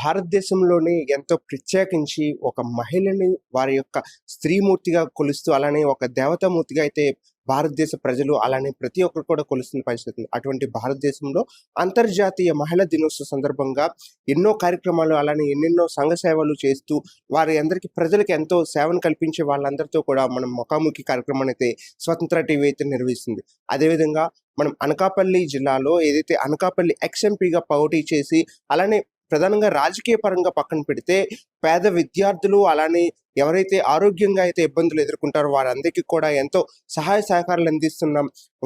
భారతదేశంలోనే ఎంతో ప్రత్యేకించి ఒక మహిళని వారి యొక్క స్త్రీమూర్తిగా కొలుస్తూ, అలానే ఒక దేవతామూర్తిగా అయితే భారతదేశ ప్రజలు, అలానే ప్రతి ఒక్కరు కూడా కొలుస్తున్న పరిస్థితి. అటువంటి భారతదేశంలో అంతర్జాతీయ మహిళా దినోత్సవ సందర్భంగా ఎన్నో కార్యక్రమాలు, అలానే ఎన్నెన్నో సంఘ సేవలు చేస్తూ వారి అందరికీ ప్రజలకు ఎంతో సేవను కల్పించే వాళ్ళందరితో కూడా మనం ముఖాముఖి కార్యక్రమాన్ని అయితే స్వతంత్ర టీవీ అయితే నిర్వహిస్తుంది. అదేవిధంగా మనం అనకాపల్లి జిల్లాలో ఏదైతే అనకాపల్లి ఎక్స్ఎంపీగా పోటీ చేసి, అలానే ప్రధానంగా రాజకీయ పరంగా పక్కన పెడితే పేద విద్యార్థులు, అలానే ఎవరైతే ఆరోగ్యంగా అయితే ఇబ్బందులు ఎదుర్కొంటారో వారందరికీ కూడా ఎంతో సహాయ సహకారాలు అందిస్తున్న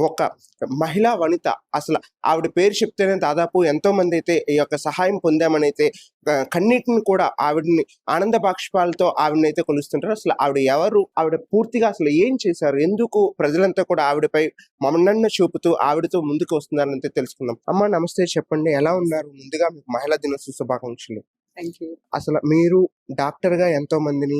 ఒక మహిళా వనిత. అసలు ఆవిడ పేరు చెప్తేనే దాదాపు ఎంతో మంది అయితే ఈ యొక్క సహాయం పొందామని అయితే కన్నీటిని కూడా ఆవిడని ఆనంద బాష్పాలతో ఆవిడనైతే కొలుస్తుంటారు. అసలు ఆవిడ ఎవరు, ఆవిడ పూర్తిగా అసలు ఏం చేశారు, ఎందుకు ప్రజలంతా కూడా ఆవిడపై మమనన్న చూపుతూ ఆవిడతో ముందుకు వస్తున్నారని అయితే తెలుసుకుందాం. అమ్మ నమస్తే, చెప్పండి ఎలా ఉన్నారు? ముందుగా మీకు మహిళా దినోత్సవ శుభాకాంక్షలు. అసలు మీరు డాక్టర్గా ఎంతో మందిని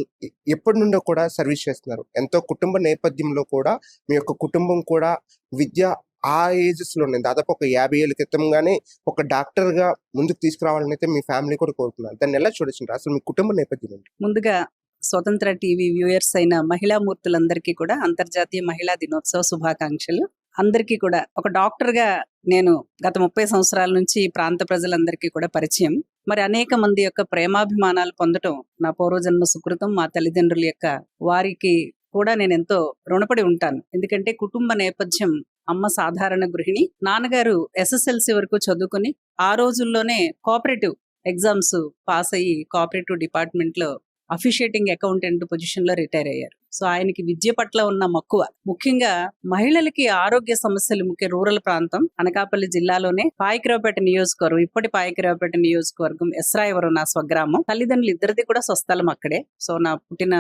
ఎప్పటి నుండో కూడా సర్వీస్ చేస్తున్నారు. ఎంతో కుటుంబ నేపథ్యంలో కూడా మీ యొక్క కుటుంబం కూడా విద్య ఆ ఏజెస్ లోనే దాదాపు ఒక 50 ఏళ్ళ క్రితంగానే ఒక డాక్టర్ గా ముందుకు తీసుకురావాలని అయితే మీ ఫ్యామిలీ కూడా కోరుతున్నారు. దాన్ని ఎలా చూడొచ్చు? అసలు మీ కుటుంబ నేపథ్యం ఏంటి? ముందుగా స్వతంత్ర టీవీ వ్యూయర్స్ అయిన మహిళా మూర్తులందరికీ కూడా అంతర్జాతీయ మహిళా దినోత్సవ శుభాకాంక్షలు. అందరికీ కూడా ఒక డాక్టర్ గా నేను గత 30 సంవత్సరాల నుంచి ప్రాంత ప్రజలందరికీ కూడా పరిచయం. మరి అనేక మంది యొక్క ప్రేమాభిమానాలు పొందటం నా పూర్వజన్మ సుకృతం. మా తల్లిదండ్రుల యొక్క వారికి కూడా నేను ఎంతో రుణపడి ఉంటాను. ఎందుకంటే కుటుంబ నేపథ్యం, అమ్మ సాధారణ గృహిణి, నాన్నగారు SSLC వరకు చదువుకుని ఆ రోజుల్లోనే కోఆపరేటివ్ ఎగ్జామ్స్ పాస్ అయ్యి కోఆపరేటివ్ డిపార్ట్మెంట్ లో అఫిషియేటింగ్ అకౌంటెంట్ పొజిషన్ లో రిటైర్ అయ్యారు. సో ఆయనకి విద్య పట్ల ఉన్న మక్కువ, ముఖ్యంగా మహిళలకి ఆరోగ్య సమస్యలు, ముఖ్య రూరల్ ప్రాంతం అనకాపల్లి జిల్లాలోనే పాయకరావుపేట నియోజకవర్గం, ఇప్పటి పాయకరావుపేట నియోజకవర్గం, ఎస్రాయవరం నా స్వగ్రామం. తల్లిదండ్రులు ఇద్దరిది కూడా స్వస్థలం అక్కడే. సో నా పుట్టిన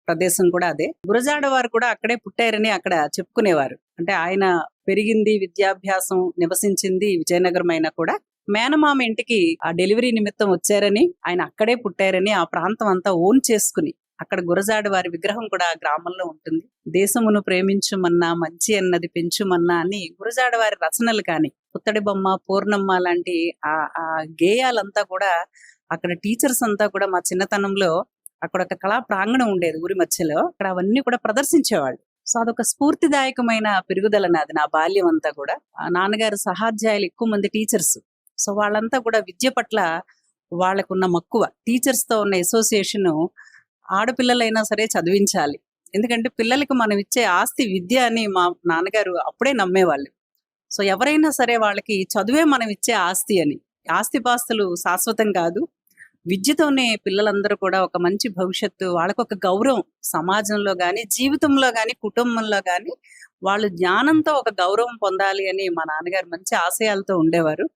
ప్రదేశం కూడా అదే. గురజాడ వారు కూడా అక్కడే పుట్టారని అక్కడ చెప్పుకునేవారు. అంటే ఆయన పెరిగింది, విద్యాభ్యాసం నివసించింది విజయనగరం అయినా కూడా మేనమామ ఇంటికి ఆ డెలివరీ నిమిత్తం వచ్చారని, ఆయన అక్కడే పుట్టారని ఆ ప్రాంతం అంతా ఓన్ చేసుకుని అక్కడ గురజాడ వారి విగ్రహం కూడా ఆ గ్రామంలో ఉంటుంది. దేశమును ప్రేమించుమన్నా, మంచి అన్నది పెంచుమన్నా అని గురజాడ వారి రచనలు కానీ, పుత్తడి బొమ్మ, పూర్ణమ్మ లాంటి ఆ గేయాలంతా కూడా అక్కడ టీచర్స్ అంతా కూడా మా చిన్నతనంలో అక్కడ ఒక కళా ప్రాంగణం ఉండేది ఊరి మధ్యలో, అక్కడ అవన్నీ కూడా ప్రదర్శించేవాళ్ళు. సో అదొక స్ఫూర్తిదాయకమైన పెరుగుదల నాది, నా బాల్యం అంతా కూడా. నాన్నగారు సహాధ్యాయులు, ఎక్కువ మంది టీచర్స్. సో వాళ్ళంతా కూడా విద్య పట్ల వాళ్ళకున్న మక్కువ, టీచర్స్ తో ఉన్న అసోసియేషన్, ఆడపిల్లలైనా సరే చదివించాలి, ఎందుకంటే పిల్లలకి మనం ఇచ్చే ఆస్తి విద్య అని మా నాన్నగారు అప్పుడే నమ్మేవాళ్ళు. సో ఎవరైనా సరే వాళ్ళకి చదువే మనం ఇచ్చే ఆస్తి అని. ఆస్తిపాస్తులు శాశ్వతం కాదు, విద్యతోనే పిల్లలందరూ కూడా ఒక మంచి భవిష్యత్తు, వాళ్ళకు ఒక గౌరవం సమాజంలో గాని, జీవితంలో గాని, కుటుంబంలో గాని వాళ్ళు జ్ఞానంతో ఒక గౌరవం పొందాలి అని మా నాన్నగారు మంచి ఆశయాలతో ఉండేవారు.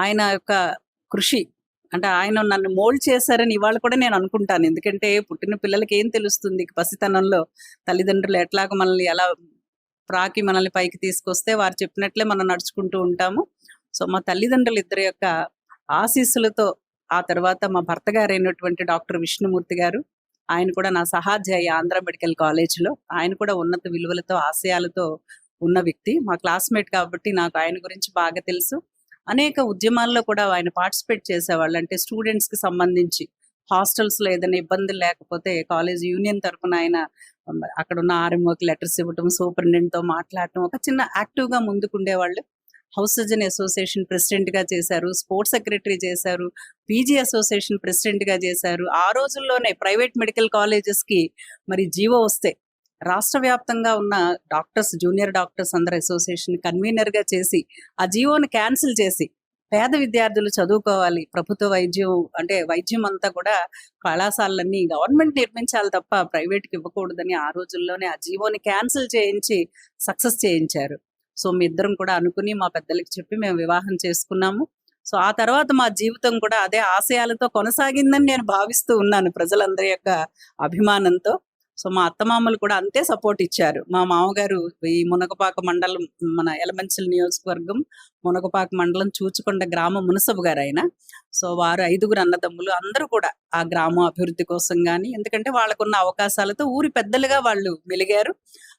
ఆయన యొక్క కృషి, అంటే ఆయన నన్ను మోల్డ్ చేశారని ఇవాళ కూడా నేను అనుకుంటాను. ఎందుకంటే పుట్టిన పిల్లలకి ఏం తెలుస్తుంది పసితనంలో, తల్లిదండ్రులు ఎట్లాగో మనల్ని ఎలా ప్రాకి మనల్ని పైకి తీసుకొస్తే వారు చెప్పినట్లే మనం నడుచుకుంటూ ఉంటాము. సో మా తల్లిదండ్రులు ఇద్దరి యొక్క ఆశీస్సులతో, ఆ తర్వాత మా భర్త గారు అయినటువంటి డాక్టర్ విష్ణుమూర్తి గారు, ఆయన కూడా నా సహాధ్యాయి ఆంధ్ర మెడికల్ కాలేజ్లో. ఆయన కూడా ఉన్నత విలువలతో, ఆశయాలతో ఉన్న వ్యక్తి. మా క్లాస్మేట్ కాబట్టి నాకు ఆయన గురించి బాగా తెలుసు. అనేక ఉద్యమాల్లో కూడా ఆయన పార్టిసిపేట్ చేసేవాళ్ళు. అంటే స్టూడెంట్స్ కి సంబంధించి హాస్టల్స్ లో ఏదైనా ఇబ్బందులు లేకపోతే కాలేజ్ యూనియన్ తరఫున ఆయన అక్కడ ఉన్న ఆర్ఎంఓకి లెటర్స్ ఇవ్వటం, సూపరింటెండెంట్ తో మాట్లాడటం, ఒక చిన్న యాక్టివ్ గా ముందుకుండేవాళ్ళు. హౌస్ సర్జన్ అసోసియేషన్ ప్రెసిడెంట్ గా చేశారు, స్పోర్ట్స్ సెక్రటరీ చేశారు, పీజీ అసోసియేషన్ ప్రెసిడెంట్ గా చేశారు. ఆ రోజుల్లోనే ప్రైవేట్ మెడికల్ కాలేజెస్ కి మరి జీవో వస్తే రాష్ట్ర వ్యాప్తంగా ఉన్న డాక్టర్స్, జూనియర్ డాక్టర్స్ అందరు అసోసియేషన్ కన్వీనర్ గా చేసి ఆ జీవోని క్యాన్సిల్ చేసి పేద విద్యార్థులు చదువుకోవాలి, ప్రభుత్వ వైద్యం అంటే వైద్యం అంతా కూడా కళాశాలన్నీ గవర్నమెంట్ నిర్మించాలి తప్ప ప్రైవేట్కి ఇవ్వకూడదని ఆ రోజుల్లోనే ఆ జీవోని క్యాన్సిల్ చేయించి సక్సెస్ చేయించారు. సో మీ ఇద్దరం కూడా అనుకుని మా పెద్దలకి చెప్పి మేము వివాహం చేసుకున్నాము. సో ఆ తర్వాత మా జీవితం కూడా అదే ఆశయాలతో కొనసాగిందని నేను భావిస్తూ ఉన్నాను, ప్రజలందరి యొక్క అభిమానంతో. సో మా అత్తమామలు కూడా అంతే సపోర్ట్ ఇచ్చారు. మా మామగారు ఈ మునగపాక మండలం, మన యలమంచిలి నియోజకవర్గం మునగపాక మండలం చూచుకొండ గ్రామ మునసబు గారు ఆయన. సో వారు 5గురు అన్నదమ్ములు, అందరూ కూడా ఆ గ్రామం అభివృద్ధి కోసం కానీ, ఎందుకంటే వాళ్ళకున్న అవకాశాలతో ఊరి పెద్దలుగా వాళ్ళు మెలిగారు.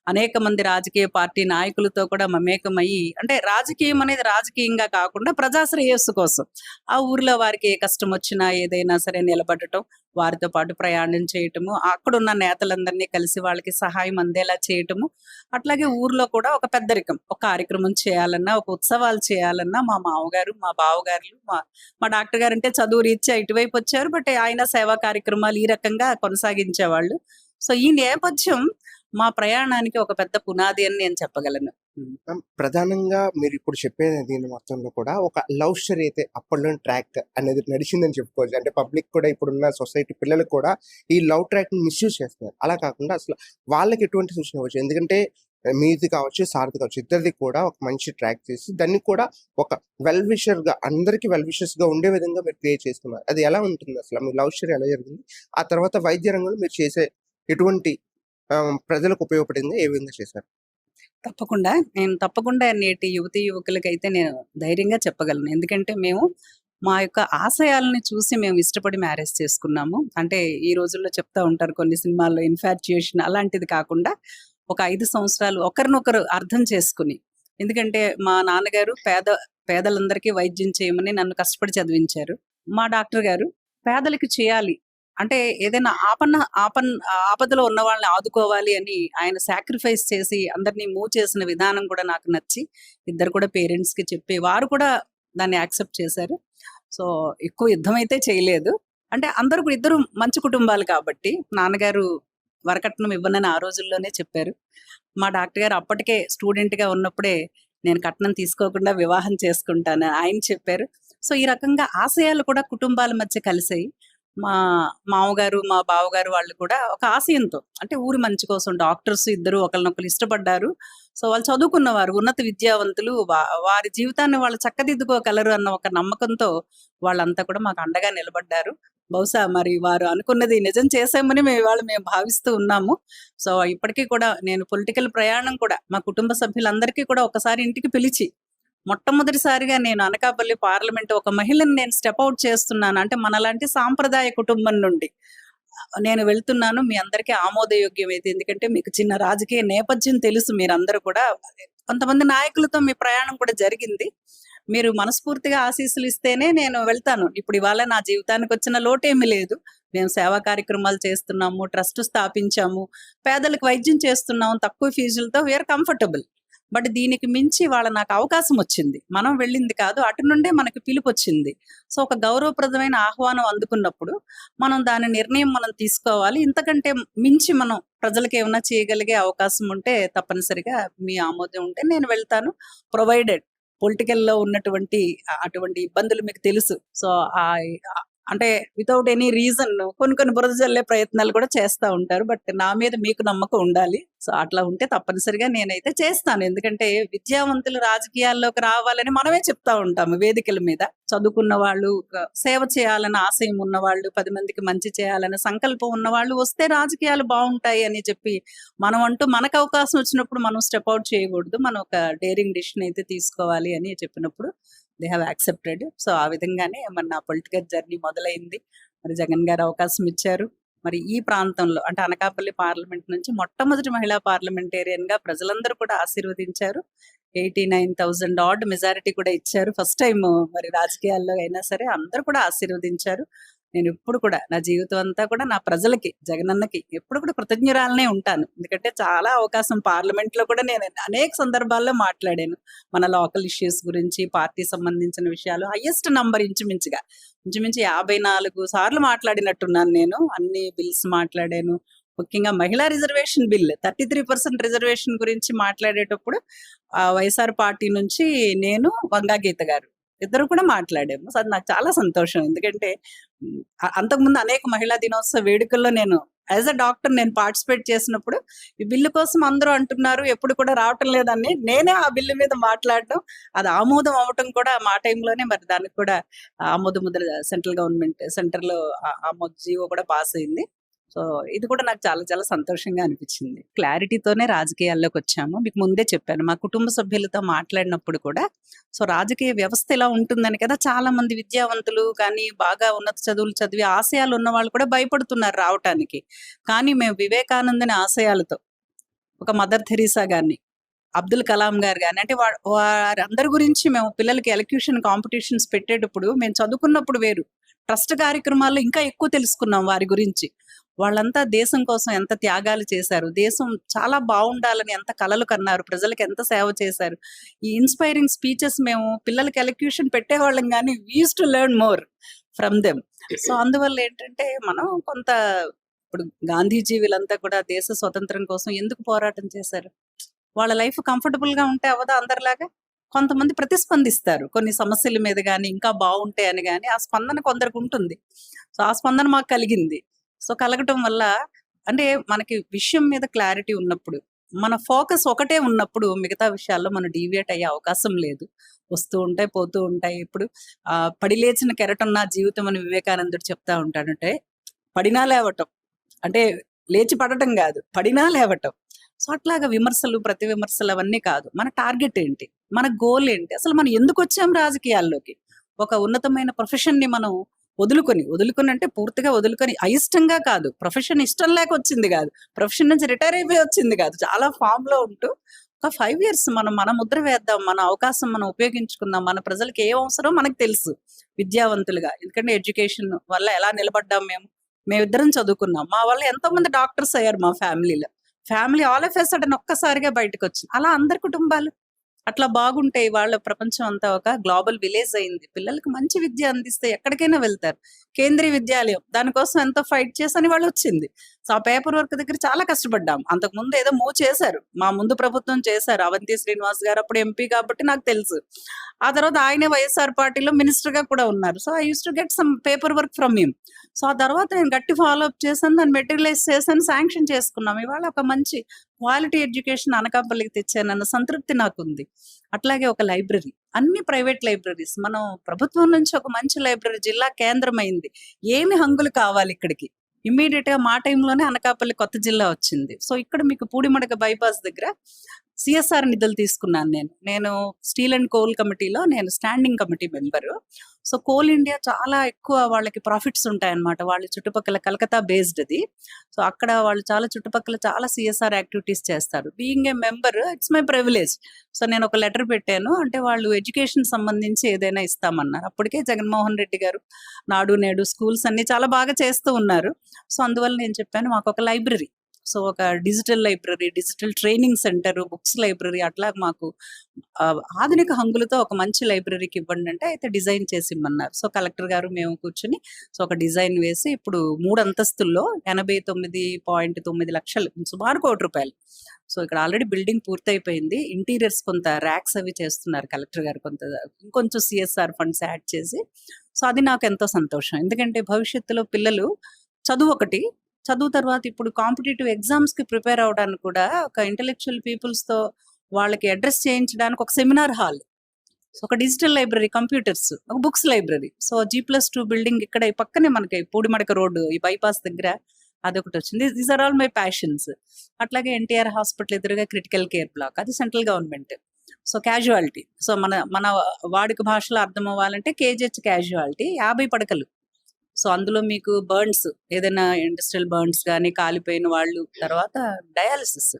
అనేక మంది రాజకీయ పార్టీ నాయకులతో కూడా మమేకమయ్యి, అంటే రాజకీయం అనేది రాజకీయంగా కాకుండా ప్రజా శ్రేయస్సు కోసం ఆ ఊర్లో వారికి ఏ కష్టం వచ్చినా ఏదైనా సరే నిలబడటం, వారితో పాటు ప్రయాణం చేయటము, అక్కడున్న నేతలందరినీ కలిసి వాళ్ళకి సహాయం అందేలా చేయటము. అట్లాగే ఊర్లో కూడా ఒక పెద్దరికం, ఒక కార్యక్రమం చేయాలన్నా, ఒక ఉత్సవాలు చేయాలన్నా మా మామగారు, మా బావగారులు, మా డాక్టర్ గారు అంటే చదువు రీత్యా ఇటువైపు వచ్చారు. బట్ ఆయన సేవా కార్యక్రమాలు ఈ రకంగా కొనసాగించేవాళ్ళు. సో ఈ నేపథ్యం మా ప్రయాణానికి ఒక పెద్ద పునాది అని నేను చెప్పగలను. ప్రధానంగా మీరు ఇప్పుడు చెప్పే దీని మొత్తంలో కూడా ఒక లవ్ స్టోరీ అయితే అప్పట్లో ట్రాక్ అనేది నడిచిందని చెప్పుకోవచ్చు. అంటే పబ్లిక్ కూడా ఇప్పుడున్న సొసైటీ పిల్లలకు కూడా ఈ లవ్ ట్రాక్ ని మిస్యూజ్ చేస్తున్నారు. అలా కాకుండా అసలు వాళ్ళకి ఎటువంటి సూచన ఇవ్వచ్చు? ఎందుకంటే మీది కావచ్చు, సారథి కావచ్చు, ఇద్దరిది కూడా ఒక మంచి ట్రాక్ చేసి దాన్ని కూడా ఒక వెల్ విషర్ గా, అందరికి వెల్ విషర్స్ గా ఉండే విధంగా మీరు క్రియేట్ చేస్తున్నారు. అది ఎలా ఉంటుంది? అసలు మీ లవ్ స్టోరీ ఎలా జరిగింది? ఆ తర్వాత వైద్య రంగంలో మీరు చేసే ఎటువంటి ప్రజలకు ఉపయోగపడింది, ఏ విధంగా చేశారు? తప్పకుండా నేటి యువతీ యువకులకైతే నేను ధైర్యంగా చెప్పగలను. ఎందుకంటే మేము మా యొక్క ఆశయాలని చూసి మేము ఇష్టపడి మ్యారేజ్ చేసుకున్నాము. అంటే ఈ రోజుల్లో చెప్తా ఉంటారు కొన్ని సినిమాల్లో ఇన్ఫాచ్యుయేషన్ అలాంటిది కాకుండా ఒక 5 సంవత్సరాలు ఒకరినొకరు అర్థం చేసుకుని, ఎందుకంటే మా నాన్నగారు పేదలందరికీ వైద్యం చేయమని నన్ను కష్టపడి చదివించారు. మా డాక్టర్ గారు పేదలకి చేయాలి, అంటే ఏదైనా ఆపదలో ఉన్న వాళ్ళని ఆదుకోవాలి అని ఆయన సాక్రిఫైస్ చేసి అందరినీ మూవ్ చేసిన విధానం కూడా నాకు నచ్చి, ఇద్దరు కూడా పేరెంట్స్ కి చెప్పి వారు కూడా దాన్ని యాక్సెప్ట్ చేశారు. సో ఎక్కువ యుద్ధం అయితే చేయలేదు. అంటే అందరూ కూడా ఇద్దరు మంచి కుటుంబాలు కాబట్టి నాన్నగారు వరకట్నం ఇవ్వనని ఆ రోజుల్లోనే చెప్పారు. మా డాక్టర్ గారు అప్పటికే స్టూడెంట్ గా ఉన్నప్పుడే నేను కట్నం తీసుకోకుండా వివాహం చేసుకుంటాను ఆయన చెప్పారు. సో ఈ రకంగా ఆశయాలు కూడా కుటుంబాల మధ్య కలిసాయి. మా మామగారు, మా బావగారు వాళ్ళు కూడా ఒక ఆశయంతో, అంటే ఊరి మంచి కోసం డాక్టర్స్ ఇద్దరు ఒకరినొకరు ఇష్టపడ్డారు. సో వాళ్ళు చదువుకున్నవారు, ఉన్నత విద్యావంతులు, వారి జీవితాన్ని వాళ్ళు చక్కదిద్దుకోగలరు అన్న ఒక నమ్మకంతో వాళ్ళంతా కూడా మాకు అండగా నిలబడ్డారు. బహుశా మరి వారు అనుకున్నది నిజం చేశామని మేము భావిస్తూ ఉన్నాము. సో ఇప్పటికీ కూడా నేను పొలిటికల్ ప్రయాణం కూడా మా కుటుంబ సభ్యులందరికీ కూడా ఒకసారి ఇంటికి పిలిచి, మొట్టమొదటిసారిగా నేను అనకాపల్లి పార్లమెంట్ ఒక మహిళని నేను స్టెప్ అవుట్ చేస్తున్నాను, అంటే మనలాంటి సాంప్రదాయ కుటుంబం నుండి నేను వెళ్తున్నాను, మీ అందరికీ ఆమోదయోగ్యమైతే, ఎందుకంటే మీకు చిన్న రాజకీయ నేపథ్యం తెలుసు, మీరందరూ కూడా కొంతమంది నాయకులతో మీ ప్రయాణం కూడా జరిగింది, మీరు మనస్ఫూర్తిగా ఆశీస్సులు ఇస్తేనే నేను వెళ్తాను. ఇప్పుడు ఇవాళ నా జీవితానికి వచ్చిన లోటేమీ లేదు. మేము సేవా కార్యక్రమాలు చేస్తున్నాము, ట్రస్ట్ స్థాపించాము, పేదలకు వైద్యం చేస్తున్నాము తక్కువ ఫీజులతో, వీఆర్ కంఫర్టబుల్. బట్ దీనికి మించి నాకు అవకాశం వచ్చింది, మనం వెళ్ళింది కాదు, అటు నుండే మనకి పిలుపు వచ్చింది. సో ఒక గౌరవప్రదమైన ఆహ్వానం అందుకున్నప్పుడు మనం దాని నిర్ణయం మనం తీసుకోవాలి. ఇంతకంటే మించి మనం ప్రజలకు ఏమైనా చేయగలిగే అవకాశం ఉంటే తప్పనిసరిగా మీ ఆమోదం ఉంటే నేను వెళ్తాను, ప్రొవైడెడ్ పొలిటికల్లో ఉన్నటువంటి అటువంటి ఇబ్బందులు మీకు తెలుసు. సో అంటే వితౌట్ ఎనీ రీజన్ కొన్ని బురద జల్లే ప్రయత్నాలు కూడా చేస్తూ ఉంటారు. బట్ నా మీద మీకు నమ్మకం ఉండాలి. సో అట్లా ఉంటే తప్పనిసరిగా నేనైతే చేస్తాను. ఎందుకంటే విద్యావంతులు రాజకీయాల్లోకి రావాలని మనమే చెప్తా ఉంటాము వేదికల మీద. చదువుకున్న వాళ్ళు, సేవ చేయాలని ఆశయం ఉన్నవాళ్ళు, 10 మందికి మంచి చేయాలని సంకల్పం ఉన్నవాళ్ళు వస్తే రాజకీయాలు బాగుంటాయి అని చెప్పి, మనం అంటూ మనకు అవకాశం వచ్చినప్పుడు మనం స్టెప్ అవుట్ చేయకూడదు, మనం ఒక డేరింగ్ డిసిషన్ అయితే తీసుకోవాలి అని చెప్పినప్పుడు దే హ్యావ్ యాక్సెప్టెడ్. సో ఆ విధంగానే మరి నా పొలిటికల్ జర్నీ మొదలైంది. మరి జగన్ గారు అవకాశం ఇచ్చారు. మరి ఈ ప్రాంతంలో, అంటే అనకాపల్లి పార్లమెంట్ నుంచి మొట్టమొదటి మహిళా పార్లమెంటేరియన్ గా ప్రజలందరూ కూడా ఆశీర్వదించారు. 89,000 ఆడ్ మెజారిటీ కూడా ఇచ్చారు. ఫస్ట్ టైం మరి రాజకీయాల్లో అయినా సరే అందరూ కూడా ఆశీర్వదించారు. నేను ఎప్పుడు కూడా నా జీవితం అంతా కూడా నా ప్రజలకి, జగనన్నకి ఎప్పుడు కూడా కృతజ్ఞురాలనే ఉంటాను. ఎందుకంటే చాలా అవకాశం పార్లమెంట్ లో కూడా నేను అనేక సందర్భాల్లో మాట్లాడాను. మన లోకల్ ఇష్యూస్ గురించి, పార్టీ సంబంధించిన విషయాలు, హైయెస్ట్ నంబర్ ఇంచుమించు 54 సార్లు మాట్లాడినట్టున్నాను నేను. అన్ని బిల్స్ మాట్లాడాను. ముఖ్యంగా మహిళా రిజర్వేషన్ బిల్ 33% రిజర్వేషన్ గురించి మాట్లాడేటప్పుడు వైఎస్ఆర్ పార్టీ నుంచి నేను, వంగా గీత గారు ఇద్దరు కూడా మాట్లాడాము. సో అది నాకు చాలా సంతోషం. ఎందుకంటే అంతకుముందు అనేక మహిళా దినోత్సవ వేడుకల్లో నేను యాజ్ అ డాక్టర్ నేను పార్టిసిపేట్ చేసినప్పుడు ఈ బిల్లు కోసం అందరూ అంటున్నారు, ఎప్పుడు కూడా రావటం లేదని నేనే ఆ బిల్లు మీద మాట్లాడటం, అది ఆమోదం అవ్వటం కూడా మా టైంలోనే, మరి దానికి కూడా ఆమోద ముద్ర సెంట్రల్ గవర్నమెంట్ సెంటర్లో ఆమోద జీవో కూడా పాస్ అయింది. సో ఇది కూడా నాకు చాలా చాలా సంతోషంగా అనిపించింది. క్లారిటీతోనే రాజకీయాల్లోకి వచ్చాము. మీకు ముందే చెప్పాను, మా కుటుంబ సభ్యులతో మాట్లాడినప్పుడు కూడా సో రాజకీయ వ్యవస్థ ఇలా ఉంటుందని కదా, చాలా మంది విద్యావంతులు కానీ బాగా ఉన్నత చదువులు చదివి ఆశయాలు ఉన్న వాళ్ళు కూడా భయపడుతున్నారు రావటానికి. కానీ మేము వివేకానందని ఆశయాలతో ఒక మదర్ థెరీసా గారిని, అబ్దుల్ కలాం గారు గాని, అంటే వారందరి గురించి మేము పిల్లలకి ఎలక్యూషన్ కాంపిటీషన్స్ పెట్టేటప్పుడు మేము చదువుకున్నప్పుడు వేరు. ట్రస్ట్ కార్యక్రమాల్లో ఇంకా ఎక్కువ తెలుసుకున్నాం వారి గురించి. వాళ్ళంతా దేశం కోసం ఎంత త్యాగాలు చేశారు. దేశం చాలా బావుండాలని ఎంత కలలు కన్నారు. ప్రజలకు ఎంత సేవ చేశారు. ఈ ఇన్‌స్పైరింగ్ స్పీచెస్ మేము పిల్లలకి ఎలక్యూషన్ పెట్టేవాళ్ళం గానీ, we used to learn more from them. So, అందువల్ల ఏంటంటే మనం కొంత ఇప్పుడు గాంధీజీ వీళ్ళంతా కూడా దేశ స్వతంత్రం కోసం ఎందుకు పోరాటం చేశారు? వాళ్ళ లైఫ్ కంఫర్టబుల్‌గా ఉంటే అవ్వదా అందరిలాగా? కొంతమంది ప్రతిస్పందిస్తారు. కొన్ని సమస్యల మీద గాని, ఇంకా బావుంటే అని గాని, ఆ స్పందన కొందరికుంటుంది. సో, ఆ స్పందన మాకు కలిగింది. సో, కలగటం వల్ల అంటే మనకి విషయం మీద క్లారిటీ ఉన్నప్పుడు, మన ఫోకస్ ఒకటే ఉన్నప్పుడు మిగతా విషయాల్లో మనం డీవియేట్ అయ్యే అవకాశం లేదు. వస్తూ ఉంటాయి, పోతూ ఉంటాయి. ఇప్పుడు పడి లేచిన కెరటం నా జీవితం అని వివేకానందుడు చెప్తా ఉంటాడంటే, పడినా లేవటం. అంటే లేచి పడటం గాదు. పడినా లేవటం. సో, అట్లాగా విమర్శలు, ప్రతి విమర్శలు అవన్నీ కాదు. మన టార్గెట్ ఏంటి? మన గోల్ ఏంటి? అసలు మనం ఎందుకొచ్చాం రాజకీయాల్లోకి? ఒక ఉన్నతమైన ప్రొఫెషన్‌ని మనం వదులుకొని అంటే పూర్తిగా వదులుకొని అయిష్టంగా కాదు. ప్రొఫెషన్ ఇష్టం లేక వచ్చింది గాదు. ప్రొఫెషన్ నుంచి రిటైర్ అయిపోయి వచ్చింది గాదు. చాలా ఫార్మ్‌లో ఉంటూ ఒక 5 ఇయర్స్ మనం మన ముద్ర వేద్దాం. మన అవకాశం మనం ఉపయోగించుకుందాం. మన ప్రజలకి ఏం అవసరమో మనకు తెలుసు విద్యావంతులుగా. ఎందుకంటే ఎడ్యుకేషన్ వల్ల ఎలా నిలబడ్డాం మేము. మేమిద్దరం చదువుకున్నాం. మా వల్ల ఎంతోమంది డాక్టర్స్ అయ్యారు మా ఫ్యామిలీలో. Family all of a sudden ఒక్కసారిగా బయటకొచ్చింది. అలా అందరి కుటుంబాలు అట్లా బాగుంటే ఇవాళ ప్రపంచం అంతా ఒక గ్లోబల్ విలేజ్ అయింది. పిల్లలకి మంచి విద్య అందిస్తే ఎక్కడికైనా వెళ్తారు. కేంద్రీయ విద్యాలయం దానికోసం ఎంతో ఫైట్ చేసని వాళ్ళొచ్చింది. సో, ఆ పేపర్ వర్క్ దగ్గర చాలా కష్టపడ్డాం. అంతకుముందు ఏదో మూవ్ చేశారు. మా ముందు ప్రభుత్వం చేశారు. అవంతి శ్రీనివాస్ గారు అప్పుడు ఎంపీ కాబట్టి నాకు తెలుసు. ఆ తర్వాత ఆయనే వైఎస్ఆర్ పార్టీలో మినిస్టర్‌గా కూడా ఉన్నారు. So, I used to get some paper work from him. So, ఆ తర్వాత నేను గట్టి ఫాలో అప్ చేశాను. దాన్ని మెటీరియలైజ్ చేశాను. శాంక్షన్ చేసుకున్నాం. ఇవాళ ఒక మంచి క్వాలిటీ ఎడ్యుకేషన్ అనకాపల్లికి తెచ్చానన్న సంతృప్తి నాకుంది. అట్లాగే ఒక లైబ్రరీ. అన్ని ప్రైవేట్ లైబ్రరీస్. మనం ప్రభుత్వం నుంచి ఒక మంచి లైబ్రరీ జిల్లా కేంద్రమైంది. ఏమి హంగులు కావాలి ఇక్కడికి? ఇమ్మీడియేట్‌గా మా టైంలోనే అనకాపల్లి కొత్త జిల్లా వచ్చింది. సో, ఇక్కడ మీకు పూడిమడక బైపాస్ దగ్గర సీఎస్ఆర్ నిధులు తీసుకున్నాను నేను. నేను స్టీల్ అండ్ కోల్ కమిటీలో నేను standing committee member. So, coal India చాలా ఎక్కువ వాళ్ళకి ప్రాఫిట్స్ ఉంటాయన్నమాట. వాళ్ళ చుట్టుపక్కల కలకత్తా బేస్డ్ అది. సో, అక్కడ వాళ్ళు చాలా చుట్టుపక్కల చాలా సీఎస్ఆర్ యాక్టివిటీస్ చేస్తారు. Being a member it's my privilege. So, నేను ఒక లెటర్ పెట్టాను. అంటే వాళ్ళు ఎడ్యుకేషన్ సంబంధించి ఏదైనా ఇస్తామన్నారు. అప్పటికే జగన్మోహన్ రెడ్డి గారు నాడు నేడు స్కూల్స్ అన్ని చాలా బాగా చేస్తూ ఉన్నారు. సో, అందువల్ల నేను చెప్పాను మాకొక లైబ్రరీ. సో, ఒక digital library, digital training centre, books library అట్లా మాకు ఆధునిక హంగులతో ఒక మంచి లైబ్రరీకి ఇవ్వండి అంటే అయితే డిజైన్ చేసి ఇమ్మన్నారు. సో, కలెక్టర్ గారు మేము కూర్చొని సో, ఒక డిజైన్ వేసి ఇప్పుడు 3 అంతస్తుల్లో 89.9 లక్షలు సుమారు ₹1,00,00,000. సో, ఇక్కడ ఆల్రెడీ బిల్డింగ్ పూర్తయిపోయింది. ఇంటీరియర్స్ కొంత ర్యాక్స్ అవి చేస్తున్నారు కలెక్టర్ గారు ఇంకొంచెం సీఎస్ఆర్ ఫండ్స్ యాడ్ చేసి. సో, అది నాకెంతో సంతోషం. ఎందుకంటే భవిష్యత్తులో పిల్లలు చదువు తర్వాత ఇప్పుడు కాంపిటీటివ్ ఎగ్జామ్స్‌కి ప్రిపేర్ అవ్వడానికి కూడా ఒక ఇంటలెక్చువల్ పీపుల్స్‌తో వాళ్ళకి అడ్రెస్ చేయించడానికి ఒక సెమినార్ హాల్. సో, ఒక డిజిటల్ లైబ్రరీ, కంప్యూటర్స్, ఒక books library. So, G+2 building ఇక్కడ ఈ పక్కనే మనకి పూడిమడక రోడ్డు ఈ బైపాస్ దగ్గర అదొకటొచ్చింది. These are all my passions. అట్లాగే ఎన్టీఆర్ హాస్పిటల్ ఎదురుగా క్రిటికల్ కేర్ బ్లాక్. అది central government. So, casualty. So, మన వాడుక భాషలో అర్థం అవ్వాలంటే కేజీహెచ్ క్యాజువాలిటీ 50 పడకలు. సో, అందులో మీకు బర్న్స్ ఏదైనా ఇండస్ట్రియల్ బర్న్స్ గాని, కాలిపోయిన వాళ్ళు, తర్వాత డయాలిసిస్.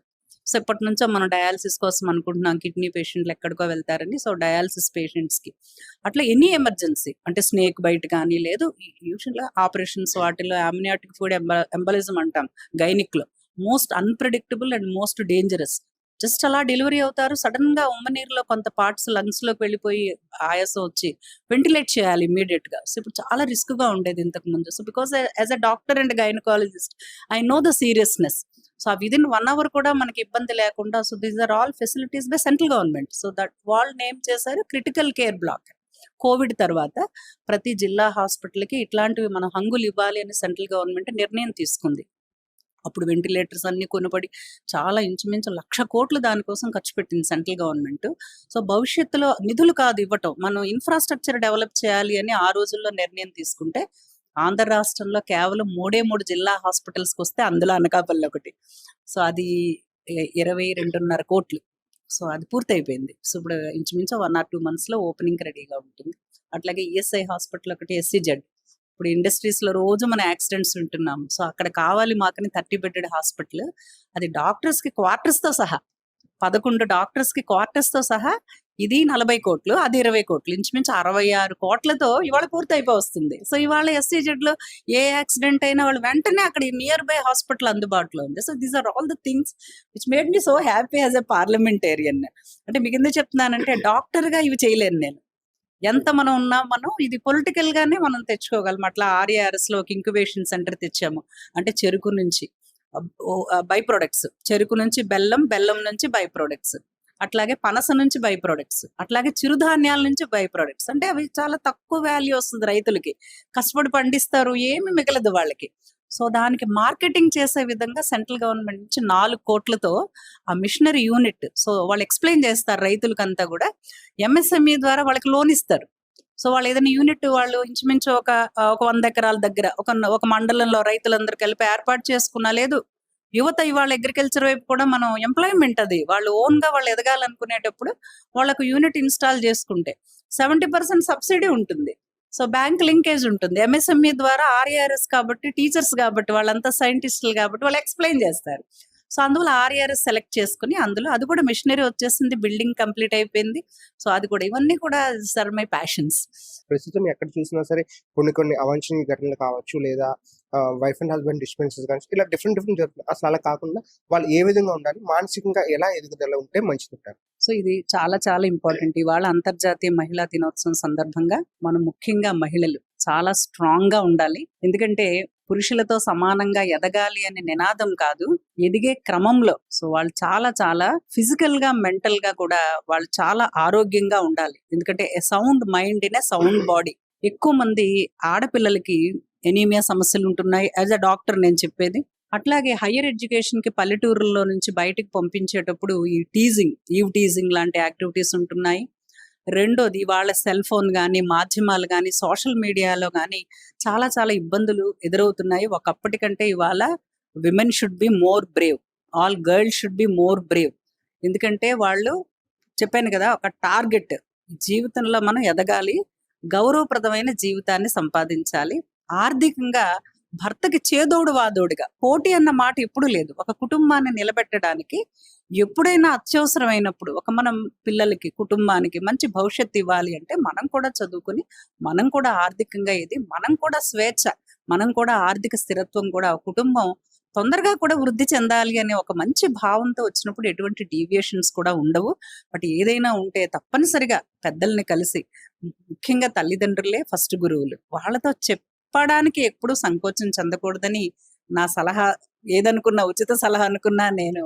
సో, ఎప్పటినుంచో మనం డయాలిసిస్ కోసం అనుకుంటున్నాం. కిడ్నీ పేషెంట్లు ఎక్కడికో వెళ్తారని. సో, డయాలిసిస్ పేషెంట్స్‌కి. అట్లా ఎనీ ఎమర్జెన్సీ అంటే స్నేక్ బైట్ గాని, లేదు యూజువల్‌గా ఆపరేషన్స్ వాటిలో అమ్నియాటిక్ ఫ్లూయిడ్ ఎంబలిజం అంటాం గైనిక్‌లో. Most unpredictable and most dangerous. Just అలా డెలివరీ అవుతారు. సడెన్‌గా ఉమ్మనీరులో కొంత పార్ట్స్ లంగ్స్‌లోకి వెళ్ళిపోయి ఆయాసం వచ్చి వెంటిలేట్ చేయాలి ఇమ్మీడియేట్‌గా. సో, ఇప్పుడు చాలా రిస్క్‌గా ఉండేది ఇంతకుముందు. So, because as a doctor and gynaecologist I know the seriousness. So, within 1 hour కూడా మనకి ఇబ్బంది లేకుండా so, these are all facilities by central government. So, that వాళ్ళు నేమ్ చేశారు క్రిటికల్ కేర్ బ్లాక్. కోవిడ్ తర్వాత ప్రతి జిల్లా హాస్పిటల్‌కి ఇట్లాంటివి మనం హంగులు ఇవ్వాలి అని సెంట్రల్ గవర్నమెంట్ నిర్ణయం తీసుకుంది. అప్పుడు వెంటిలేటర్స్ అన్నీ కొనబడి చాలా ఇంచుమించు 1,00,000 కోట్లు దానికోసం ఖర్చు పెట్టింది సెంట్రల్ గవర్నమెంట్. సో, భవిష్యత్తులో నిధులు కాదు ఇవ్వటం. మనం ఇన్‌ఫ్రాస్ట్రక్చర్ డెవలప్ చేయాలి అని ఆ రోజుల్లో నిర్ణయం తీసుకుంటే, ఆంధ్ర రాష్ట్రంలో కేవలం 3 జిల్లా హాస్పిటల్స్‌కొస్తే అందులో అనకాపల్లి ఒకటి. సో, అది 22.5 కోట్లు. సో, అది పూర్తయిపోయింది. సో, ఇప్పుడు ఇంచుమించు 1 ఆర్ 2 మంత్స్‌లో ఓపెనింగ్‌కి రెడీగా ఉంటుంది. అట్లాగే ఈఎస్ఐ హాస్పిటల్ ఒకటి ఎస్సీజెడ్. ఇప్పుడు ఇండస్ట్రీస్‌లో రోజు మన యాక్సిడెంట్స్ వింటున్నాం. సో, అక్కడ కావాలి మాకని 30 బెడెడ్ హాస్పిటల్. అది డాక్టర్స్‌కి క్వార్టర్స్‌తో సహా 11 డాక్టర్స్‌కి క్వార్టర్స్‌తో సహా ఇది 40,00,00,000 అది 20,00,00,000 ఇంచుమించు 66,00,00,000తో ఇవాళ పూర్తయిపోవస్తుంది. సో, ఇవాళ ఎస్‌ఈజెడ్‌లో ఏ యాక్సిడెంట్ అయినా వాళ్ళు వెంటనే అక్కడ నియర్ బై హాస్పిటల్ అందుబాటులో ఉంది. So, these are all the things which made me so happy as a parliamentarian. అంటే మీకెందుకు చెప్తున్నానంటే డాక్టర్‌గా ఇవి చేయలేను నేను. ఎంత మనం ఉన్నా ఇది పొలిటికల్‌గానే మనం తెచ్చుకోగలం. అట్లా ఆర్ఏఆర్ఎస్‌లో ఒక ఇంక్యుబేషన్ సెంటర్ తెచ్చాము. అంటే చెరుకు నుంచి బై ప్రొడక్ట్స్. చెరుకు నుంచి బెల్లం, బెల్లం నుంచి బై ప్రొడక్ట్స్. అట్లాగే పనస నుంచి బై ప్రొడక్ట్స్. అట్లాగే చిరుధాన్యాల నుంచి బై ప్రొడక్ట్స్. అంటే అవి చాలా తక్కువ వాల్యూ వస్తుంది రైతులకి. కష్టపడి పండిస్తారు. ఏమి మిగలదు వాళ్ళకి. సో, దానికి మార్కెటింగ్ చేసే విధంగా సెంట్రల్ గవర్నమెంట్ నుంచి 4,00,00,000తో ఆ మిషనరీ యూనిట్. సో, వాళ్ళు ఎక్స్‌ప్లెయిన్ చేస్తారు రైతులకంతా గూడా. ఎంఎస్ఎంఈ ద్వారా వాళ్ళకి లోన్ ఇస్తారు. సో, వాళ్ళు ఏదైనా యూనిట్ వాళ్ళు ఇంచుమించు ఒక 100 ఎకరాల దగ్గర ఒక మండలంలో రైతులందరూ కలిపి ఏర్పాటు చేసుకున్నా లేదు. యువత ఇవాళ అగ్రికల్చర్ వైపు కూడా మనం ఎంప్లాయ్‌మెంట్ అది. వాళ్ళు ఓన్‌గా వాళ్ళు ఎదగాలనుకునేటప్పుడు వాళ్ళకు యూనిట్ ఇన్‌స్టాల్ చేసుకుంటే 70% సబ్సిడీ ఉంటుంది. సో, బ్యాంక్ లింకేజ్ ఉంటుంది. ఎంఎస్ఎంఈ ద్వారా ఆర్ఏఆర్ఎస్ కాబట్టి టీచర్స్ కాబట్టి వాళ్ళంతా సైంటిస్టులు కాబట్టి వాళ్ళు ఎక్స్‌ప్లెయిన్ చేస్తారు. సో, అందువల్ల ఆర్ఏఆర్ఎస్ సెలెక్ట్ చేసుకొని అందులో అది కూడా మిషనరీ వచ్చేసింది. బిల్డింగ్ కంప్లీట్ అయిపోయింది. సో, అది కూడా ఇవన్నీ కూడా ఆర్ మై ప్యాషన్స్. ప్రస్తుతం ఎక్కడ చూసినా సరే కొన్ని అవాంఛనీయ ఘటనలు కావచ్చు, లేదా వైఫ్ అండ్ హస్బెండ్ డిస్టర్బెన్సెస్ కావచ్చు, ఇలా డిఫరెంట్ జరుగుతున్నాయి. అసలు అలా కాకుండా వాళ్ళు ఏ విధంగా ఉండాలి? మానసికంగా ఎలా ఎదుగుదల ఉంటే మంచిదంటారు? సో, ఇది చాలా చాలా ఇంపార్టెంట్. ఇవాళ అంతర్జాతీయ మహిళా దినోత్సవం సందర్భంగా మనం ముఖ్యంగా మహిళలు చాలా స్ట్రాంగ్‌గా ఉండాలి. ఎందుకంటే పురుషులతో సమానంగా ఎదగాలి అనే నినాదం కాదు. ఎదిగే క్రమంలో సో, వాళ్ళు చాలా చాలా ఫిజికల్‌గా, మెంటల్‌గా కూడా వాళ్ళు చాలా ఆరోగ్యంగా ఉండాలి. ఎందుకంటే ఎ sound mind in a sound body. ఎక్కువ మంది ఆడపిల్లలకి ఎనీమియా సమస్యలుంటున్నాయి. యాస్ ఎ డాక్టర్ నేను చెప్పేది. అట్లాగే హైయర్ ఎడ్యుకేషన్‌కి పల్లెటూరుల్లో నుంచి బయటికి పంపించేటప్పుడు ఈ ఈవ్ టీజింగ్ లాంటి యాక్టివిటీస్ ఉంటున్నాయి. రెండోది వాళ్ళ సెల్ ఫోన్ గానీ, మాధ్యమాలు గానీ, సోషల్ మీడియాలో గానీ చాలా చాలా ఇబ్బందులు ఎదురవుతున్నాయి. ఒకప్పటి కంటే ఇవాళ women should be more Brave. All girls should be more Brave. ఎందుకంటే వాళ్ళు చెప్పాను కదా! ఒక టార్గెట్. జీవితంలో మనం ఎదగాలి. గౌరవప్రదమైన జీవితాన్ని సంపాదించాలి. ఆర్థికంగా భర్తకి చేదోడు వాదోడుగా. పోటీ అన్న మాట ఎప్పుడూ లేదు. ఒక కుటుంబాన్ని నిలబెట్టడానికి ఎప్పుడైనా అత్యవసరమైనప్పుడు మనం పిల్లలకి, కుటుంబానికి మంచి భవిష్యత్తు ఇవ్వాలి అంటే మనం కూడా చదువుకొని, మనం కూడా ఆర్థికంగా మనం కూడా స్వేచ్ఛ, మనం కూడా ఆర్థిక స్థిరత్వం కూడా కుటుంబం తొందరగా కూడా వృద్ధి చెందాలి అనే ఒక మంచి భావంతో వచ్చినప్పుడు ఎటువంటి డీవియేషన్స్ కూడా ఉండవు. బట్ ఏదైనా ఉంటే తప్పనిసరిగా పెద్దల్ని కలిసి ముఖ్యంగా తల్లిదండ్రులే ఫస్ట్ గురువులు. వాళ్ళతో చెప్పడానికి ఎప్పుడూ సంకోచం చెందకూడదని నా సలహా. ఏదనుకున్నా ఉచిత సలహా అనుకున్నా నేను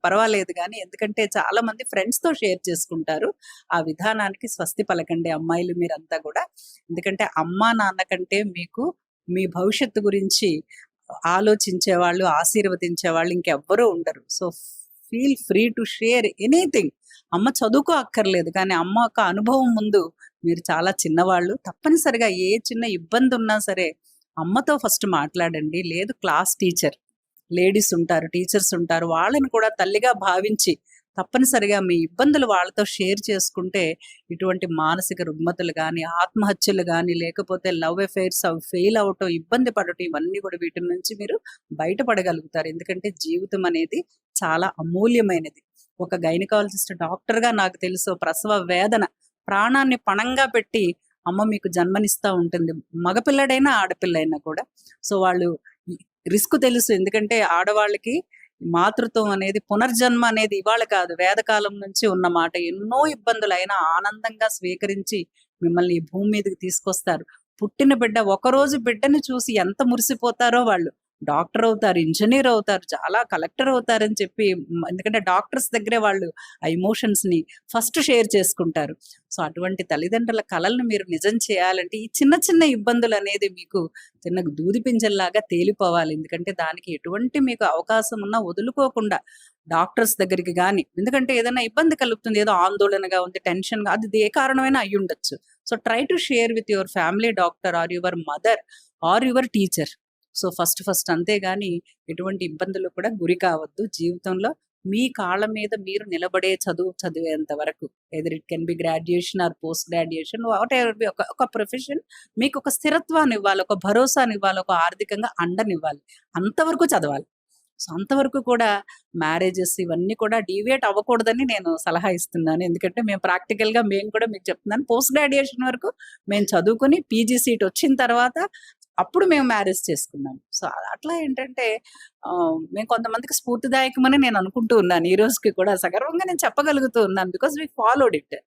పర్వాలేదు గానీ, ఎందుకంటే చాలా మంది ఫ్రెండ్స్‌తో షేర్ చేసుకుంటారు. ఆ విధానానికి స్వస్తి పలకండి అమ్మాయిలు మీరంతా గూడా. ఎందుకంటే అమ్మా, నాన్న కంటే మీకు మీ భవిష్యత్తు గురించి ఆలోచించేవాళ్ళు, ఆశీర్వదించేవాళ్ళు ఇంకెవ్వరూ ఉండరు. So, feel free to share anything. అమ్మ చదువుకో అక్కర్లేదు. కానీ అమ్మ యొక్క అనుభవం ముందు మీరు చాలా చిన్నవాళ్ళు. తప్పనిసరిగా ఏ చిన్న ఇబ్బందున్నా సరే అమ్మతో ఫస్ట్ మాట్లాడండి. లేదు క్లాస్ టీచర్, లేడీస్ ఉంటారు, టీచర్స్ ఉంటారు. వాళ్ళని కూడా తల్లిగా భావించి తప్పనిసరిగా మీ ఇబ్బందులు వాళ్ళతో షేర్ చేసుకుంటే ఇటువంటి మానసిక రుగ్మతలు గానీ, ఆత్మహత్యలు గానీ, లేకపోతే లవ్ అఫైర్స్ అవి ఫెయిల్ అవ్వటం, ఇబ్బంది పడటం ఇవన్నీ కూడా వీటి నుంచి మీరు బయటపడగలుగుతారు. ఎందుకంటే జీవితం అనేది చాలా అమూల్యమైనది. ఒక గైనకాలజిస్ట్ డాక్టర్‌గా నాకు తెలుసు ప్రసవ వేదన ప్రాణాన్ని పణంగా పెట్టి అమ్మ మీకు జన్మనిస్తా ఉంటుంది. మగపిల్లడైనా, ఆడపిల్లైనా కూడా. సో, వాళ్ళు రిస్క్ తెలుసు. ఎందుకంటే ఆడవాళ్ళకి మాతృత్వం అనేది, పునర్జన్మ అనేది ఇవాళ కాదు, వేదకాలం నుంచి ఉన్న మాట. ఎన్నో ఇబ్బందులైనా ఆనందంగా స్వీకరించి మిమ్మల్ని ఈ భూమి మీదకి తీసుకొస్తారు. పుట్టిన బిడ్డ ఒకరోజు బిడ్డని చూసి ఎంత మురిసిపోతారో వాళ్ళు. డాక్టర్ అవుతారు, ఇంజినీర్ అవుతారు, చాలా కలెక్టర్ అవుతారని చెప్పి ఎందుకంటే డాక్టర్స్ దగ్గరే వాళ్ళు ఆ ఎమోషన్స్‌ని ఫస్ట్ షేర్ చేసుకుంటారు. సో, అటువంటి తల్లిదండ్రుల కలలను మీరు నిజం చేయాలంటే ఈ చిన్న చిన్న ఇబ్బందులనేది మీకు చిన్న దూది పింజల్లాగా తేలిపోవాలి. ఎందుకంటే దానికి ఎటువంటి మీకు అవకాశం ఉన్నా వదులుకోకుండా డాక్టర్స్ దగ్గరికి గాని, ఎందుకంటే ఏదైనా ఇబ్బంది కలుగుతుంది, ఏదో ఆందోళనగా ఉంది, టెన్షన్‌గా అది ఏ కారణమైనా అయ్యుండొచ్చు. So, try to share with your family doctor or your mother or your teacher. So, first అంతేగాని ఎటువంటి ఇబ్బందులు కూడా గురి కావద్దు. జీవితంలో మీ కాళ్ళ మీద మీరు నిలబడే చదువు చదివేంత వరకు, either it can be graduation or post graduation, what ever B, ఒక ప్రొఫెషన్ మీకు ఒక స్థిరత్వాన్ని ఇవ్వాలి, ఒక భరోసాని ఇవ్వాలి, ఒక ఆర్థికంగా అండనివ్వాలి. అంతవరకు చదవాలి. సో అంతవరకు కూడా మ్యారేజెస్ ఇవన్నీ కూడా డీవియేట్ అవ్వకూడదని నేను సలహా ఇస్తున్నాను. ఎందుకంటే మేము ప్రాక్టికల్గా మేము కూడా మీకు చెప్తున్నాను, పోస్ట్ గ్రాడ్యుయేషన్ వరకు మేము చదువుకుని పీజీ సీట్ వచ్చిన తర్వాత అప్పుడు మేము మ్యారేజ్ చేసుకున్నాం. సో అట్లా ఏంటంటే మేము కొంతమందికి స్ఫూర్తిదాయకమని నేను అనుకుంటూ ఉన్నాను. ఈ రోజుకి కూడా సగర్వంగా నేను చెప్పగలుగుతూ ఉన్నాను, బికాస్ వీ ఫాలోడ్ ఇట్.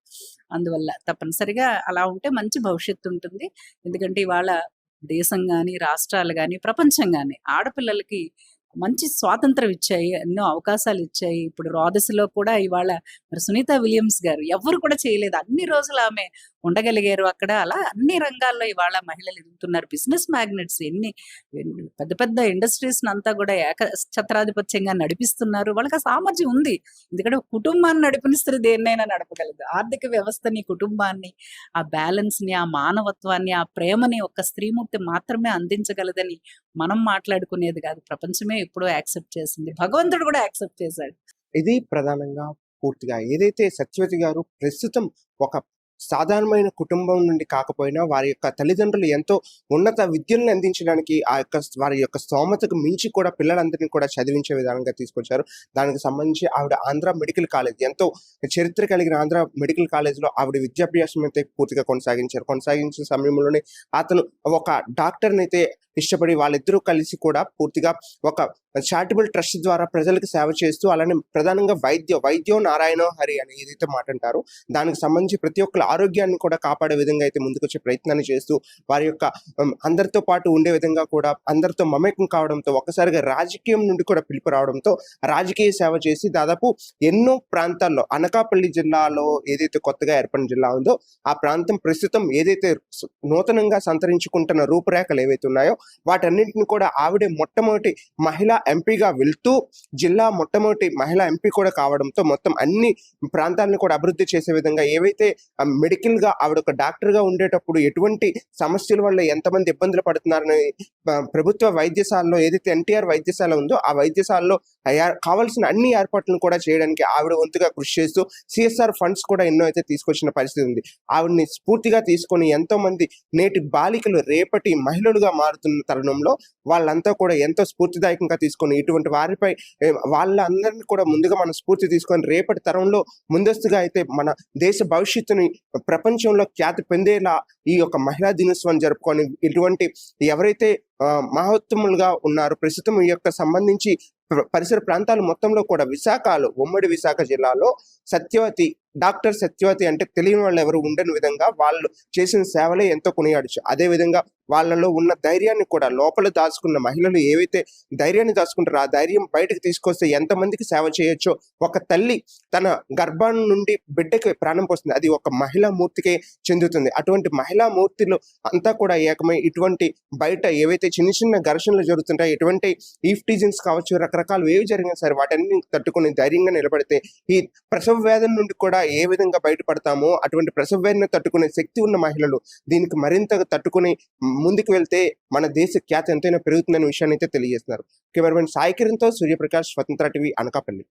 అందువల్ల తప్పనిసరిగా అలా ఉంటే మంచి భవిష్యత్తు ఉంటుంది. ఎందుకంటే ఇవాళ దేశం గాని, రాష్ట్రాలు గాని, ప్రపంచం గాని ఆడపిల్లలకి మంచి స్వాతంత్రం ఇచ్చాయి. ఎన్నో అవకాశాలు ఇచ్చాయి. ఇప్పుడు రాదసిలో కూడా ఇవాళ మరి సునీత విలియమ్స్ గారు ఎవరు కూడా చేయలేదు. అన్ని రోజులు ఆమె ఉండగలిగారు అక్కడ. అలా అన్ని రంగాల్లో ఇవాళ మహిళలు ఎదుగుతున్నారు. బిజినెస్ మ్యాగ్నెట్స్ పెద్ద పెద్ద ఇండస్ట్రీస్ అంతా కూడా ఛత్రాధిపత్యంగా నడిపిస్తున్నారు. వాళ్ళకి ఆ సామర్థ్యం ఉంది. ఎందుకంటే కుటుంబాన్ని నడిపిన స్త్రీ దేన్నైనా నడపగలదు. ఆర్థిక వ్యవస్థని, కుటుంబాన్ని, ఆ బ్యాలెన్స్ ని, ఆ మానవత్వాన్ని, ఆ ప్రేమని ఒక స్త్రీమూర్తి మాత్రమే అందించగలదని మనం మాట్లాడుకునేది కాదు. ప్రపంచమే ఎప్పుడో యాక్సెప్ట్ చేసింది. భగవంతుడు కూడా యాక్సెప్ట్ చేశాడు. ఇది ప్రధానంగా పూర్తిగా ఏదైతే సత్యవతి గారు ప్రస్తుతం ఒక సాధారణమైన కుటుంబం నుండి కాకపోయినా వారి యొక్క తల్లిదండ్రులు ఎంతో ఉన్నత విద్యలను అందించడానికి వారి యొక్క స్తోమతకు మించి కూడా పిల్లలందరినీ కూడా చదివించే విధానంగా తీసుకొచ్చారు. దానికి సంబంధించి ఆవిడ ఆంధ్ర మెడికల్ కాలేజ్, ఎంతో చరిత్ర కలిగిన ఆంధ్ర మెడికల్ కాలేజ్లో ఆవిడ విద్యాభ్యాసం అయితే పూర్తిగా కొనసాగించిన సమయంలోనే అతను ఒక డాక్టర్ని అయితే ఇష్టపడి వాళ్ళిద్దరూ కలిసి కూడా పూర్తిగా ఒక చారిటబుల్ ట్రస్ట్ ద్వారా ప్రజలకు సేవ చేస్తూ, అలానే ప్రధానంగా వైద్యం నారాయణ హరి అని ఏదైతే మాట అంటారో దానికి సంబంధించి ప్రతి ఒక్కరి ఆరోగ్యాన్ని కూడా కాపాడే విధంగా అయితే ముందుకొచ్చే ప్రయత్నాన్ని చేస్తూ, వారి యొక్క అందరితో పాటు ఉండే విధంగా కూడా అందరితో మమేకం కావడంతో, ఒక్కసారిగా రాజకీయం నుండి కూడా పిలుపు రావడంతో రాజకీయ సేవ చేసి దాదాపు ఎన్నో ప్రాంతాల్లో, అనకాపల్లి జిల్లాలో ఏదైతే కొత్తగా ఏర్పడిన జిల్లా ఉందో ఆ ప్రాంతం ప్రస్తుతం ఏదైతే నూతనంగా సంతరించుకుంటున్న రూపురేఖలు ఏవైతే ఉన్నాయో వాటన్నింటిని కూడా ఆవిడే మొట్టమొదటి మహిళా ఎంపీగా వెళ్తూ జిల్లా మొట్టమొదటి మహిళా ఎంపీ కూడా కావడంతో మొత్తం అన్ని ప్రాంతాలను కూడా అభివృద్ధి చేసే విధంగా, ఏవైతే మెడికల్ గా ఆవిడ ఒక డాక్టర్ గా ఉండేటప్పుడు ఎటువంటి సమస్యల వల్ల ఎంతమంది ఇబ్బందులు పడుతున్నారని ప్రభుత్వ వైద్యశాలలో ఏదైతే ఎన్టీఆర్ వైద్యశాల ఉందో ఆ వైద్యశాలలో కావాల్సిన అన్ని ఏర్పాట్లను కూడా చేయడానికి ఆవిడ వంతుగా కృషి చేస్తూ సిఎస్ఆర్ ఫండ్స్ కూడా ఎన్నో అయితే తీసుకొచ్చిన పరిస్థితి ఉంది. ఆవిడని స్ఫూర్తిగా తీసుకొని ఎంతో మంది నేటి బాలికలు రేపటి మహిళలుగా మారుతున్న తరుణంలో వాళ్ళంతా కూడా ఎంతో స్ఫూర్తిదాయకంగా తీసుకొని ఇటువంటి వారిపై వాళ్ళందరినీ కూడా ముందుగా మనం స్ఫూర్తి తీసుకొని రేపటి తరంలో ముందస్తుగా అయితే మన దేశ భవిష్యత్తుని ప్రపంచంలో ఖ్యాతి పొందేలా ఈ యొక్క మహిళా దినోత్సవాన్ని జరుపుకొని ఇటువంటి ఎవరైతే మహోత్తములుగా ఉన్నారు ప్రస్తుతం ఈ యొక్క సంబంధించి పరిసర ప్రాంతాలు మొత్తంలో కూడా ఉమ్మడి విశాఖ జిల్లాలో డాక్టర్ సత్యవతి అంటే తెలియని వాళ్ళు ఎవరు ఉండని విధంగా వాళ్ళు చేసిన సేవలే ఎంతో కొనియాడచ్చు. అదే విధంగా వాళ్ళలో ఉన్న ధైర్యాన్ని కూడా లోపల దాచుకున్న మహిళలు ఏవైతే ధైర్యాన్ని దాచుకుంటారో ఆ ధైర్యం బయటకు తీసుకొస్తే ఎంతమందికి సేవ చేయొచ్చో, ఒక తల్లి తన గర్భాన్ని నుండి బిడ్డకి ప్రాణం పోస్తుంది, అది ఒక మహిళా మూర్తికే చెందుతుంది. అటువంటి మహిళా మూర్తిలో అంతా కూడా ఏకమై ఇటువంటి బయట ఏవైతే చిన్న చిన్న ఘర్షణలు జరుగుతుంటాయో, ఎటువంటి ఈఫ్టీజింగ్స్ కావచ్చు, రకరకాలు ఏవి జరిగినా సరే వాటన్ని తట్టుకొని ధైర్యంగా నిలబడితే ఈ ప్రసవ వేదన నుండి కూడా ఏ విధంగా బయటపడతామో అటువంటి ప్రసవ వేదన తట్టుకునే శక్తి ఉన్న మహిళలు దీనికి మరింతగా తట్టుకుని ముందుకు వెళ్తే మన దేశ ఖ్యాతి ఎంతైనా పెరుగుతుందనే విషయాన్ని అయితే తెలియజేస్తున్నారు. కెమెరామెన్ సాయి కిరణ్తో సూర్యప్రకాష్, స్వతంత్ర టీవీ, అనకాపల్లి.